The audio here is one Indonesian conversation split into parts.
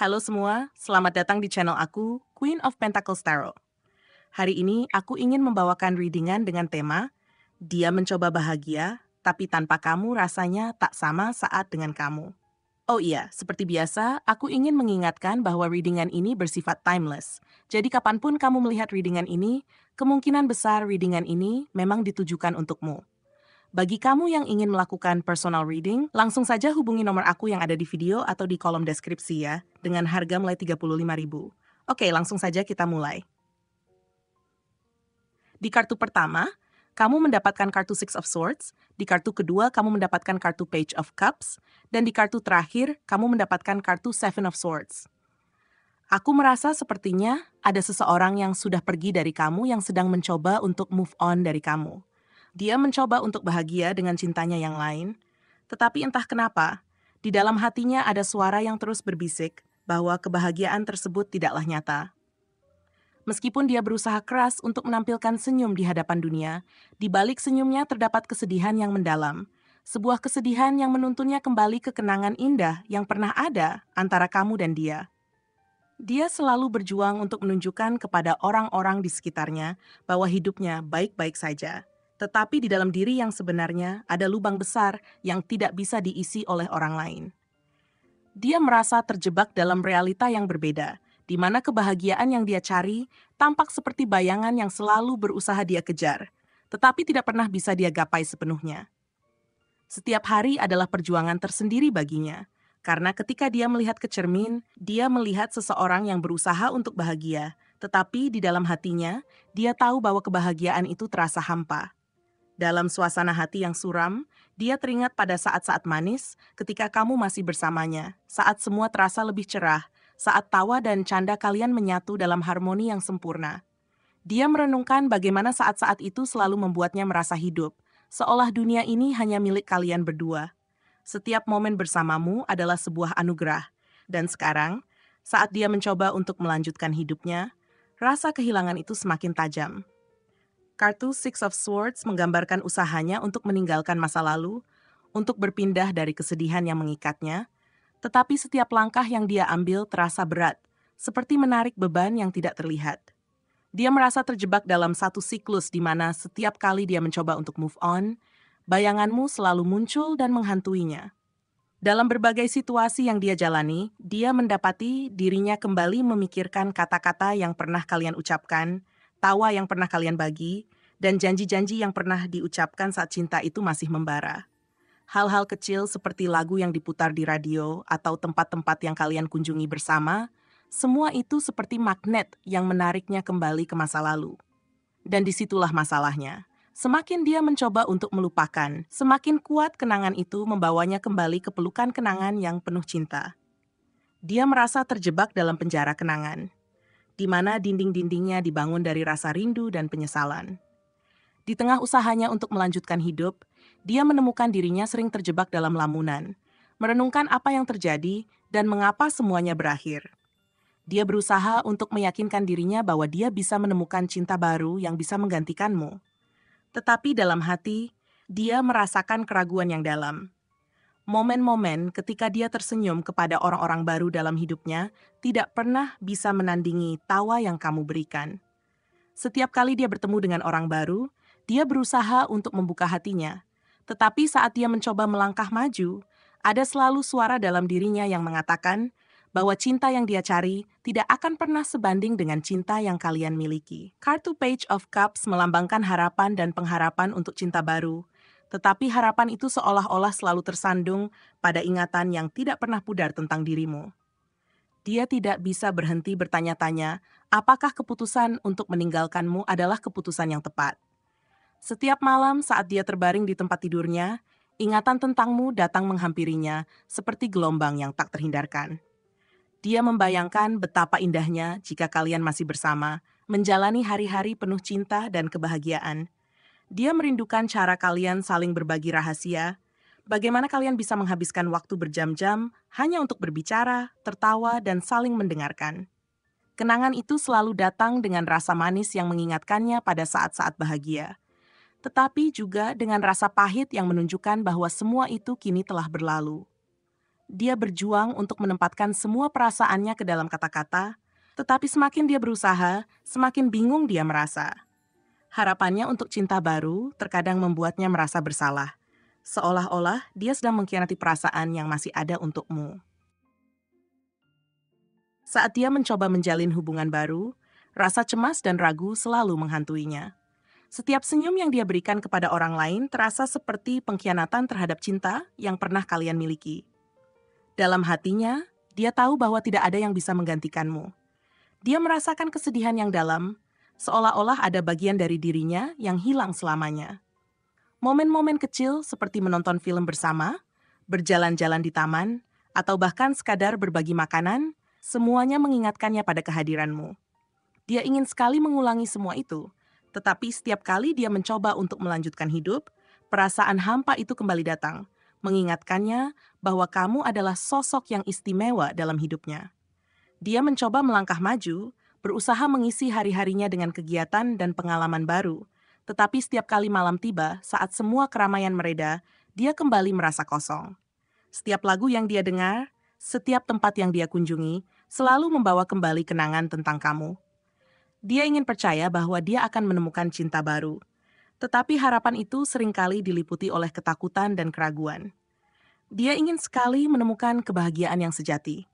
Halo semua, selamat datang di channel aku, Queen of Pentacles Tarot. Hari ini aku ingin membawakan readingan dengan tema Dia mencoba bahagia, tapi tanpa kamu rasanya tak sama saat dengan kamu. Oh iya, seperti biasa, aku ingin mengingatkan bahwa readingan ini bersifat timeless. Jadi kapanpun kamu melihat readingan ini, kemungkinan besar readingan ini memang ditujukan untukmu. Bagi kamu yang ingin melakukan personal reading, langsung saja hubungi nomor aku yang ada di video atau di kolom deskripsi ya, dengan harga mulai 35.000. Oke, langsung saja kita mulai. Di kartu pertama, kamu mendapatkan kartu Six of Swords, di kartu kedua kamu mendapatkan kartu Page of Cups, dan di kartu terakhir kamu mendapatkan kartu Seven of Swords. Aku merasa sepertinya ada seseorang yang sudah pergi dari kamu yang sedang mencoba untuk move on dari kamu. Dia mencoba untuk bahagia dengan cintanya yang lain, tetapi entah kenapa, di dalam hatinya ada suara yang terus berbisik bahwa kebahagiaan tersebut tidaklah nyata. Meskipun dia berusaha keras untuk menampilkan senyum di hadapan dunia, di balik senyumnya terdapat kesedihan yang mendalam. Sebuah kesedihan yang menuntunnya kembali ke kenangan indah yang pernah ada antara kamu dan dia. Dia selalu berjuang untuk menunjukkan kepada orang-orang di sekitarnya bahwa hidupnya baik-baik saja. Tetapi di dalam diri yang sebenarnya ada lubang besar yang tidak bisa diisi oleh orang lain. Dia merasa terjebak dalam realita yang berbeda, di mana kebahagiaan yang dia cari tampak seperti bayangan yang selalu berusaha dia kejar, tetapi tidak pernah bisa dia gapai sepenuhnya. Setiap hari adalah perjuangan tersendiri baginya, karena ketika dia melihat ke cermin, dia melihat seseorang yang berusaha untuk bahagia, tetapi di dalam hatinya, dia tahu bahwa kebahagiaan itu terasa hampa. Dalam suasana hati yang suram, dia teringat pada saat-saat manis ketika kamu masih bersamanya, saat semua terasa lebih cerah, saat tawa dan canda kalian menyatu dalam harmoni yang sempurna. Dia merenungkan bagaimana saat-saat itu selalu membuatnya merasa hidup, seolah dunia ini hanya milik kalian berdua. Setiap momen bersamamu adalah sebuah anugerah, dan sekarang, saat dia mencoba untuk melanjutkan hidupnya, rasa kehilangan itu semakin tajam. Kartu Six of Swords menggambarkan usahanya untuk meninggalkan masa lalu, untuk berpindah dari kesedihan yang mengikatnya, tetapi setiap langkah yang dia ambil terasa berat, seperti menarik beban yang tidak terlihat. Dia merasa terjebak dalam satu siklus di mana setiap kali dia mencoba untuk move on, bayanganmu selalu muncul dan menghantuinya. Dalam berbagai situasi yang dia jalani, dia mendapati dirinya kembali memikirkan kata-kata yang pernah kalian ucapkan, tawa yang pernah kalian bagi, dan janji-janji yang pernah diucapkan saat cinta itu masih membara. Hal-hal kecil seperti lagu yang diputar di radio atau tempat-tempat yang kalian kunjungi bersama, semua itu seperti magnet yang menariknya kembali ke masa lalu. Dan disitulah masalahnya. Semakin dia mencoba untuk melupakan, semakin kuat kenangan itu membawanya kembali ke pelukan kenangan yang penuh cinta. Dia merasa terjebak dalam penjara kenangan, di mana dinding-dindingnya dibangun dari rasa rindu dan penyesalan. Di tengah usahanya untuk melanjutkan hidup, dia menemukan dirinya sering terjebak dalam lamunan, merenungkan apa yang terjadi dan mengapa semuanya berakhir. Dia berusaha untuk meyakinkan dirinya bahwa dia bisa menemukan cinta baru yang bisa menggantikanmu. Tetapi dalam hati, dia merasakan keraguan yang dalam. Momen-momen ketika dia tersenyum kepada orang-orang baru dalam hidupnya tidak pernah bisa menandingi tawa yang kamu berikan. Setiap kali dia bertemu dengan orang baru, dia berusaha untuk membuka hatinya. Tetapi saat dia mencoba melangkah maju, ada selalu suara dalam dirinya yang mengatakan bahwa cinta yang dia cari tidak akan pernah sebanding dengan cinta yang kalian miliki. Kartu Page of Cups melambangkan harapan dan pengharapan untuk cinta baru, tetapi harapan itu seolah-olah selalu tersandung pada ingatan yang tidak pernah pudar tentang dirimu. Dia tidak bisa berhenti bertanya-tanya, apakah keputusan untuk meninggalkanmu adalah keputusan yang tepat. Setiap malam saat dia terbaring di tempat tidurnya, ingatan tentangmu datang menghampirinya seperti gelombang yang tak terhindarkan. Dia membayangkan betapa indahnya jika kalian masih bersama, menjalani hari-hari penuh cinta dan kebahagiaan. Dia merindukan cara kalian saling berbagi rahasia, bagaimana kalian bisa menghabiskan waktu berjam-jam hanya untuk berbicara, tertawa, dan saling mendengarkan. Kenangan itu selalu datang dengan rasa manis yang mengingatkannya pada saat-saat bahagia, tetapi juga dengan rasa pahit yang menunjukkan bahwa semua itu kini telah berlalu. dia berjuang untuk menempatkan semua perasaannya ke dalam kata-kata, tetapi semakin dia berusaha, semakin bingung dia merasa. Harapannya untuk cinta baru terkadang membuatnya merasa bersalah, seolah-olah dia sedang mengkhianati perasaan yang masih ada untukmu. Saat dia mencoba menjalin hubungan baru, rasa cemas dan ragu selalu menghantuinya. Setiap senyum yang dia berikan kepada orang lain terasa seperti pengkhianatan terhadap cinta yang pernah kalian miliki. Dalam hatinya, dia tahu bahwa tidak ada yang bisa menggantikanmu. Dia merasakan kesedihan yang dalam, seolah-olah ada bagian dari dirinya yang hilang selamanya. Momen-momen kecil seperti menonton film bersama, berjalan-jalan di taman, atau bahkan sekadar berbagi makanan, semuanya mengingatkannya pada kehadiranmu. Dia ingin sekali mengulangi semua itu, tetapi setiap kali dia mencoba untuk melanjutkan hidup, perasaan hampa itu kembali datang, mengingatkannya bahwa kamu adalah sosok yang istimewa dalam hidupnya. Dia mencoba melangkah maju, berusaha mengisi hari-harinya dengan kegiatan dan pengalaman baru, tetapi setiap kali malam tiba, saat semua keramaian mereda, dia kembali merasa kosong. Setiap lagu yang dia dengar, setiap tempat yang dia kunjungi, selalu membawa kembali kenangan tentang kamu. Dia ingin percaya bahwa dia akan menemukan cinta baru. Tetapi harapan itu seringkali diliputi oleh ketakutan dan keraguan. Dia ingin sekali menemukan kebahagiaan yang sejati.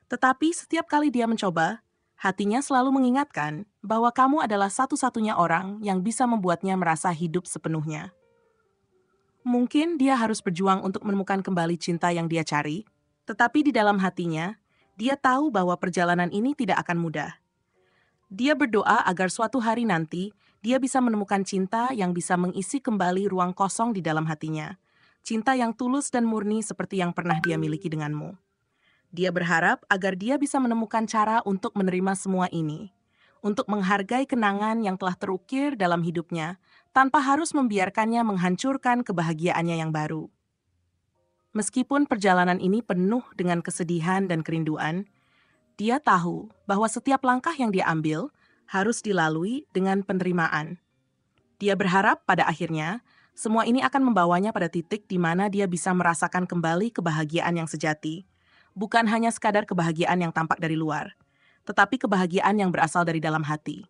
Tetapi setiap kali dia mencoba, hatinya selalu mengingatkan bahwa kamu adalah satu-satunya orang yang bisa membuatnya merasa hidup sepenuhnya. Mungkin dia harus berjuang untuk menemukan kembali cinta yang dia cari, tetapi di dalam hatinya, dia tahu bahwa perjalanan ini tidak akan mudah. Dia berdoa agar suatu hari nanti dia bisa menemukan cinta yang bisa mengisi kembali ruang kosong di dalam hatinya. Cinta yang tulus dan murni seperti yang pernah dia miliki denganmu. Dia berharap agar dia bisa menemukan cara untuk menerima semua ini. Untuk menghargai kenangan yang telah terukir dalam hidupnya tanpa harus membiarkannya menghancurkan kebahagiaannya yang baru. Meskipun perjalanan ini penuh dengan kesedihan dan kerinduan, dia tahu bahwa setiap langkah yang dia ambil harus dilalui dengan penerimaan. Dia berharap pada akhirnya, semua ini akan membawanya pada titik di mana dia bisa merasakan kembali kebahagiaan yang sejati. Bukan hanya sekadar kebahagiaan yang tampak dari luar, tetapi kebahagiaan yang berasal dari dalam hati.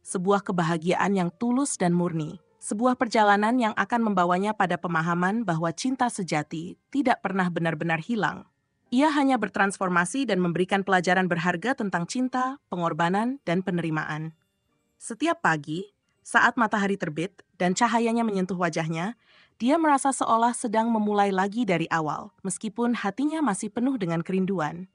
Sebuah kebahagiaan yang tulus dan murni. Sebuah perjalanan yang akan membawanya pada pemahaman bahwa cinta sejati tidak pernah benar-benar hilang. Ia hanya bertransformasi dan memberikan pelajaran berharga tentang cinta, pengorbanan, dan penerimaan. Setiap pagi, saat matahari terbit dan cahayanya menyentuh wajahnya, dia merasa seolah sedang memulai lagi dari awal, meskipun hatinya masih penuh dengan kerinduan.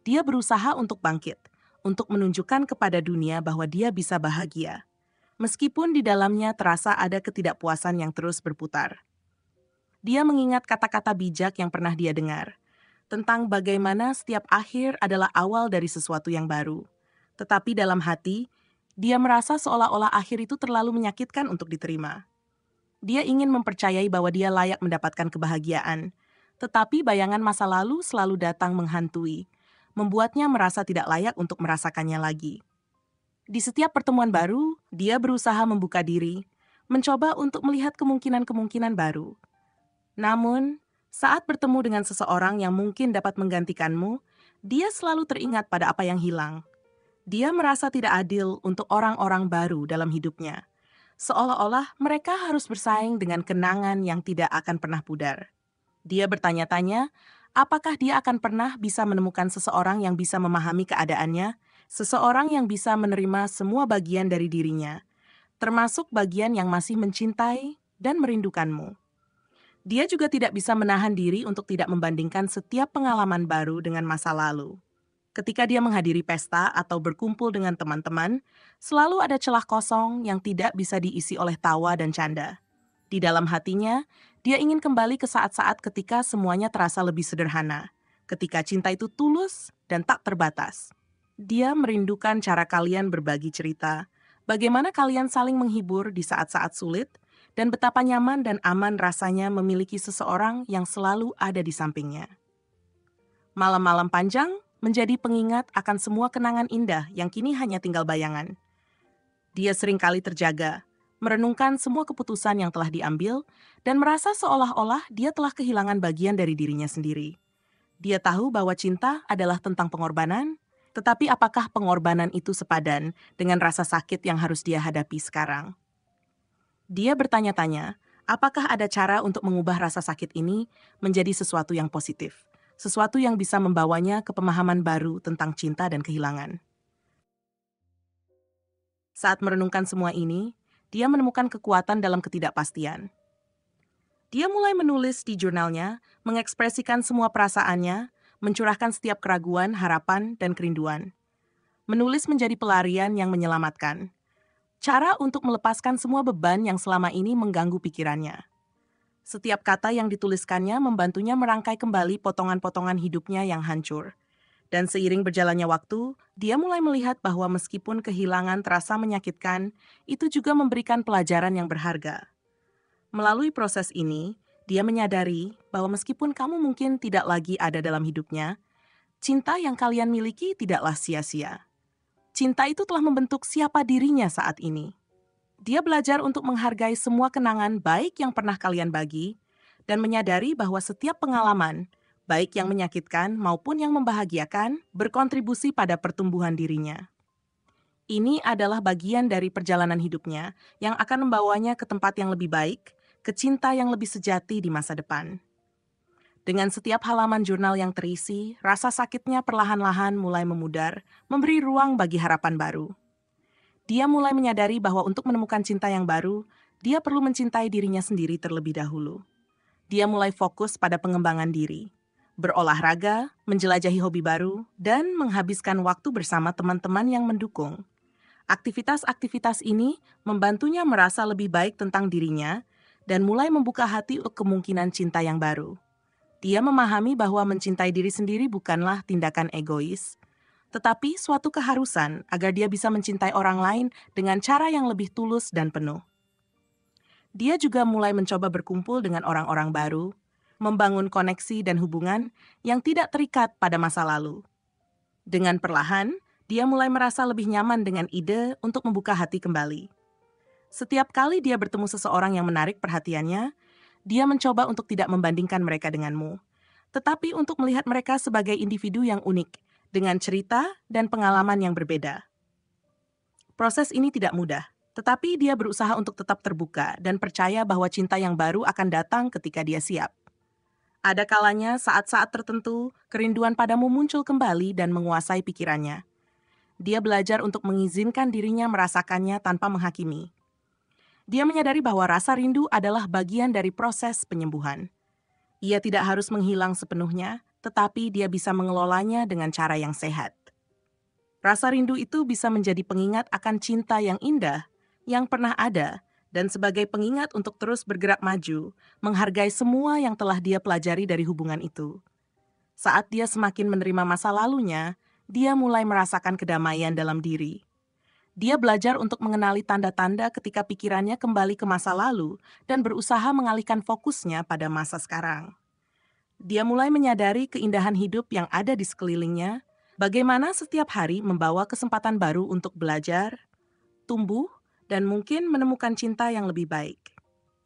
Dia berusaha untuk bangkit, untuk menunjukkan kepada dunia bahwa dia bisa bahagia, meskipun di dalamnya terasa ada ketidakpuasan yang terus berputar. Dia mengingat kata-kata bijak yang pernah dia dengar, tentang bagaimana setiap akhir adalah awal dari sesuatu yang baru. Tetapi dalam hati, dia merasa seolah-olah akhir itu terlalu menyakitkan untuk diterima. Dia ingin mempercayai bahwa dia layak mendapatkan kebahagiaan, tetapi bayangan masa lalu selalu datang menghantui, membuatnya merasa tidak layak untuk merasakannya lagi. Di setiap pertemuan baru, dia berusaha membuka diri, mencoba untuk melihat kemungkinan-kemungkinan baru. Namun, saat bertemu dengan seseorang yang mungkin dapat menggantikanmu, dia selalu teringat pada apa yang hilang. Dia merasa tidak adil untuk orang-orang baru dalam hidupnya. Seolah-olah mereka harus bersaing dengan kenangan yang tidak akan pernah pudar. Dia bertanya-tanya, apakah dia akan pernah bisa menemukan seseorang yang bisa memahami keadaannya, seseorang yang bisa menerima semua bagian dari dirinya, termasuk bagian yang masih mencintai dan merindukanmu. Dia juga tidak bisa menahan diri untuk tidak membandingkan setiap pengalaman baru dengan masa lalu. Ketika dia menghadiri pesta atau berkumpul dengan teman-teman, selalu ada celah kosong yang tidak bisa diisi oleh tawa dan canda. Di dalam hatinya, dia ingin kembali ke saat-saat ketika semuanya terasa lebih sederhana, ketika cinta itu tulus dan tak terbatas. Dia merindukan cara kalian berbagi cerita, bagaimana kalian saling menghibur di saat-saat sulit, dan betapa nyaman dan aman rasanya memiliki seseorang yang selalu ada di sampingnya. Malam-malam panjang menjadi pengingat akan semua kenangan indah yang kini hanya tinggal bayangan. Dia seringkali terjaga, merenungkan semua keputusan yang telah diambil, dan merasa seolah-olah dia telah kehilangan bagian dari dirinya sendiri. Dia tahu bahwa cinta adalah tentang pengorbanan, tetapi apakah pengorbanan itu sepadan dengan rasa sakit yang harus dia hadapi sekarang? Dia bertanya-tanya, apakah ada cara untuk mengubah rasa sakit ini menjadi sesuatu yang positif, sesuatu yang bisa membawanya ke pemahaman baru tentang cinta dan kehilangan. Saat merenungkan semua ini, dia menemukan kekuatan dalam ketidakpastian. Dia mulai menulis di jurnalnya, mengekspresikan semua perasaannya, mencurahkan setiap keraguan, harapan, dan kerinduan. Menulis menjadi pelarian yang menyelamatkan. Cara untuk melepaskan semua beban yang selama ini mengganggu pikirannya. Setiap kata yang dituliskannya membantunya merangkai kembali potongan-potongan hidupnya yang hancur. Dan seiring berjalannya waktu, dia mulai melihat bahwa meskipun kehilangan terasa menyakitkan, itu juga memberikan pelajaran yang berharga. Melalui proses ini, dia menyadari bahwa meskipun kamu mungkin tidak lagi ada dalam hidupnya, cinta yang kalian miliki tidaklah sia-sia. Cinta itu telah membentuk siapa dirinya saat ini. Dia belajar untuk menghargai semua kenangan baik yang pernah kalian bagi, dan menyadari bahwa setiap pengalaman, baik yang menyakitkan maupun yang membahagiakan, berkontribusi pada pertumbuhan dirinya. Ini adalah bagian dari perjalanan hidupnya yang akan membawanya ke tempat yang lebih baik, ke cinta yang lebih sejati di masa depan. Dengan setiap halaman jurnal yang terisi, rasa sakitnya perlahan-lahan mulai memudar, memberi ruang bagi harapan baru. Dia mulai menyadari bahwa untuk menemukan cinta yang baru, dia perlu mencintai dirinya sendiri terlebih dahulu. Dia mulai fokus pada pengembangan diri, berolahraga, menjelajahi hobi baru, dan menghabiskan waktu bersama teman-teman yang mendukung. Aktivitas-aktivitas ini membantunya merasa lebih baik tentang dirinya dan mulai membuka hati untuk kemungkinan cinta yang baru. Dia memahami bahwa mencintai diri sendiri bukanlah tindakan egois, tetapi suatu keharusan agar dia bisa mencintai orang lain dengan cara yang lebih tulus dan penuh. Dia juga mulai mencoba berkumpul dengan orang-orang baru, membangun koneksi dan hubungan yang tidak terikat pada masa lalu. Dengan perlahan, dia mulai merasa lebih nyaman dengan ide untuk membuka hati kembali. Setiap kali dia bertemu seseorang yang menarik perhatiannya, dia mencoba untuk tidak membandingkan mereka denganmu, tetapi untuk melihat mereka sebagai individu yang unik, dengan cerita dan pengalaman yang berbeda. Proses ini tidak mudah, tetapi dia berusaha untuk tetap terbuka dan percaya bahwa cinta yang baru akan datang ketika dia siap. Ada kalanya saat-saat tertentu, kerinduan padamu muncul kembali dan menguasai pikirannya. Dia belajar untuk mengizinkan dirinya merasakannya tanpa menghakimi. Dia menyadari bahwa rasa rindu adalah bagian dari proses penyembuhan. Ia tidak harus menghilang sepenuhnya, tetapi dia bisa mengelolanya dengan cara yang sehat. Rasa rindu itu bisa menjadi pengingat akan cinta yang indah, yang pernah ada, dan sebagai pengingat untuk terus bergerak maju, menghargai semua yang telah dia pelajari dari hubungan itu. Saat dia semakin menerima masa lalunya, dia mulai merasakan kedamaian dalam diri. Dia belajar untuk mengenali tanda-tanda ketika pikirannya kembali ke masa lalu dan berusaha mengalihkan fokusnya pada masa sekarang. Dia mulai menyadari keindahan hidup yang ada di sekelilingnya, bagaimana setiap hari membawa kesempatan baru untuk belajar, tumbuh, dan mungkin menemukan cinta yang lebih baik.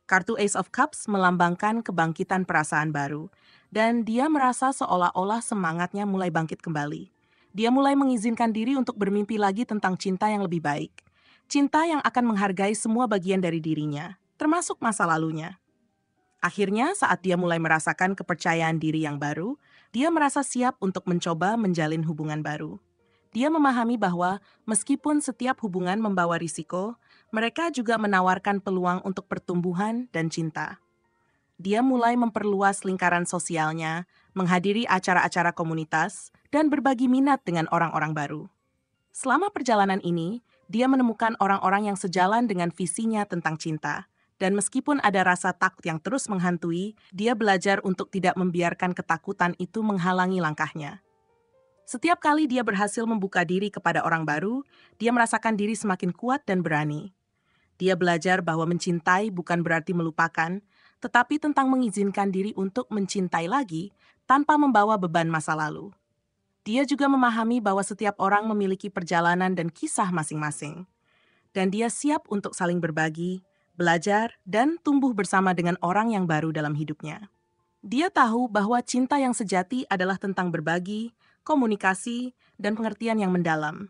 Kartu Ace of Cups melambangkan kebangkitan perasaan baru, dan dia merasa seolah-olah semangatnya mulai bangkit kembali. Dia mulai mengizinkan diri untuk bermimpi lagi tentang cinta yang lebih baik. Cinta yang akan menghargai semua bagian dari dirinya, termasuk masa lalunya. Akhirnya, saat dia mulai merasakan kepercayaan diri yang baru, dia merasa siap untuk mencoba menjalin hubungan baru. Dia memahami bahwa meskipun setiap hubungan membawa risiko, mereka juga menawarkan peluang untuk pertumbuhan dan cinta. Dia mulai memperluas lingkaran sosialnya, menghadiri acara-acara komunitas, dan berbagi minat dengan orang-orang baru. Selama perjalanan ini, dia menemukan orang-orang yang sejalan dengan visinya tentang cinta. Dan meskipun ada rasa takut yang terus menghantui, dia belajar untuk tidak membiarkan ketakutan itu menghalangi langkahnya. Setiap kali dia berhasil membuka diri kepada orang baru, dia merasakan diri semakin kuat dan berani. Dia belajar bahwa mencintai bukan berarti melupakan, tetapi tentang mengizinkan diri untuk mencintai lagi tanpa membawa beban masa lalu. Dia juga memahami bahwa setiap orang memiliki perjalanan dan kisah masing-masing. Dan dia siap untuk saling berbagi, belajar, dan tumbuh bersama dengan orang yang baru dalam hidupnya. Dia tahu bahwa cinta yang sejati adalah tentang berbagi, komunikasi, dan pengertian yang mendalam.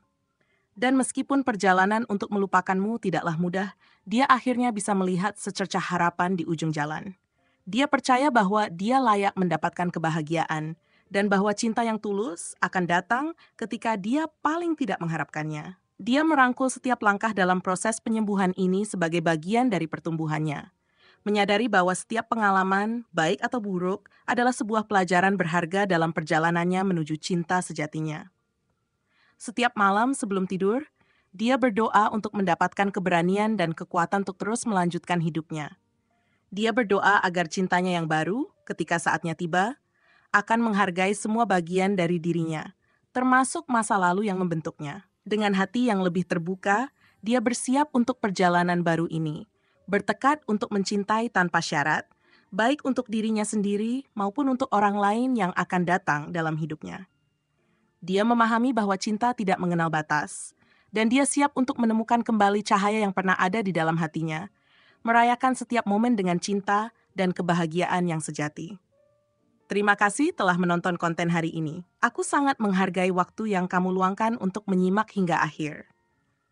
Dan meskipun perjalanan untuk melupakanmu tidaklah mudah, dia akhirnya bisa melihat secercah harapan di ujung jalan. Dia percaya bahwa dia layak mendapatkan kebahagiaan, dan bahwa cinta yang tulus akan datang ketika dia paling tidak mengharapkannya. Dia merangkul setiap langkah dalam proses penyembuhan ini sebagai bagian dari pertumbuhannya. Menyadari bahwa setiap pengalaman, baik atau buruk, adalah sebuah pelajaran berharga dalam perjalanannya menuju cinta sejatinya. Setiap malam sebelum tidur, dia berdoa untuk mendapatkan keberanian dan kekuatan untuk terus melanjutkan hidupnya. Dia berdoa agar cintanya yang baru, ketika saatnya tiba, akan menghargai semua bagian dari dirinya, termasuk masa lalu yang membentuknya. Dengan hati yang lebih terbuka, dia bersiap untuk perjalanan baru ini, bertekad untuk mencintai tanpa syarat, baik untuk dirinya sendiri maupun untuk orang lain yang akan datang dalam hidupnya. Dia memahami bahwa cinta tidak mengenal batas, dan dia siap untuk menemukan kembali cahaya yang pernah ada di dalam hatinya, merayakan setiap momen dengan cinta dan kebahagiaan yang sejati. Terima kasih telah menonton konten hari ini. Aku sangat menghargai waktu yang kamu luangkan untuk menyimak hingga akhir.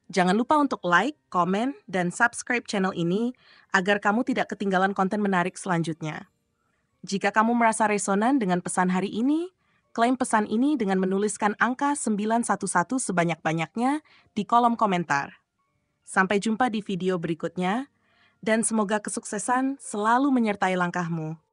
Jangan lupa untuk like, komen, dan subscribe channel ini agar kamu tidak ketinggalan konten menarik selanjutnya. Jika kamu merasa resonan dengan pesan hari ini, klaim pesan ini dengan menuliskan angka 911 sebanyak-banyaknya di kolom komentar. Sampai jumpa di video berikutnya, dan semoga kesuksesan selalu menyertai langkahmu.